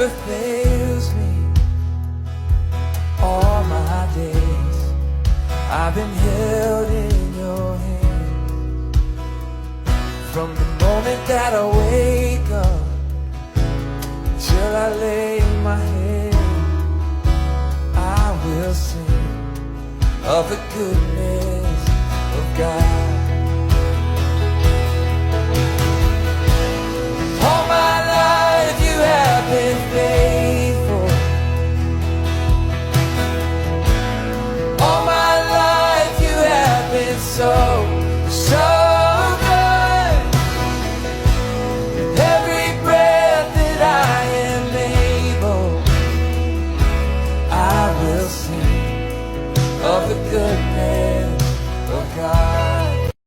never fails me. All my days I've been held in your hand. From the moment that I wake up till I lay my head, I will sing of the goodness of God.